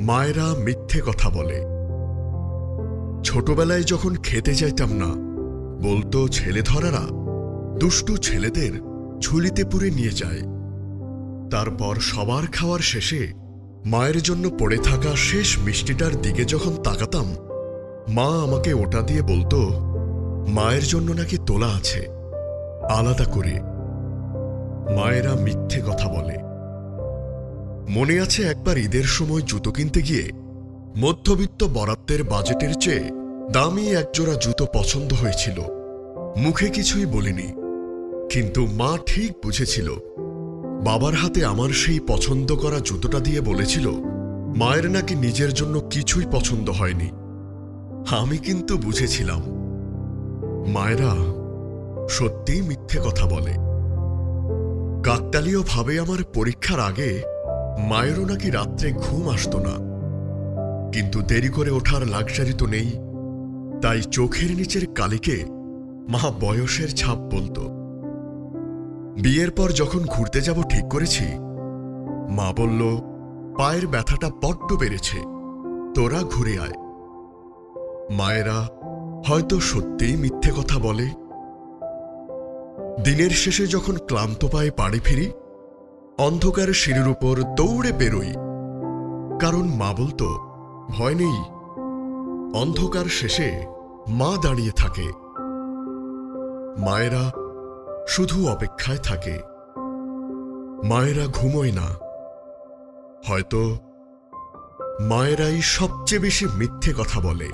মায়েরা মিথ্যে কথা বলে। ছোটবেলায় যখন খেতে যাইতাম না, বলতো ছেলেধরারা দুষ্টু ছেলেদের ঝুলিতে পুরে নিয়ে যায়। তারপর সবার খাওয়ার শেষে মায়ের জন্য পড়ে থাকা শেষ মিষ্টিটার দিকে যখন তাকাতাম, মা আমাকে ওটা দিয়ে বলতো মায়ের জন্য নাকি তোলা আছে আলাদা করে। মায়েরা মিথ্যে কথা বলে। মনে আছে একবার ঈদের সময় জুতো কিনতে গিয়ে মধ্যবিত্ত বরাদ্দের বাজেটের চেয়ে দামি একজোড়া জুতো পছন্দ হয়েছিল। মুখে কিছুই বলিনি, কিন্তু মা ঠিক বুঝেছিল। বাবার হাতে আমার সেই পছন্দ করা জুতোটা দিয়ে বলেছিল মায়ের নাকি নিজের জন্য কিছুই পছন্দ হয়নি। আমি কিন্তু বুঝেছিলাম মায়েরা সত্যিই মিথ্যে কথা বলে। কাকতালীয়ভাবে আমার পরীক্ষার আগে মায়েরও নাকি রাত্রে ঘুম আসত না, কিন্তু দেরি করে ওঠার লাক্সারি তো নেই, তাই চোখের নিচের কালিকে মা বয়সের ছাপ বলতো। বিয়ের পর যখন ঘুরতে যাব ঠিক করেছি, মা বলল পায়ের ব্যথাটা বড্ড বেড়েছে, তোরা ঘুরে আয়। মায়েরা হয়তো সত্যিই মিথ্যে কথা বলে। দিনের শেষে যখন ক্লান্ত পায়ে বাড়ি ফিরি, অন্ধকার সিঁড়ির উপর দৌড়ে বেরোই, কারণ মা বলতো ভয় নেই, অন্ধকার শেষে মা দাঁড়িয়ে থাকে। মায়েরা শুধু অপেক্ষায় থাকে। মায়েরা ঘুমোয় না। হয়তো মায়েরাই সবচেয়ে বেশি মিথ্যে কথা বলে।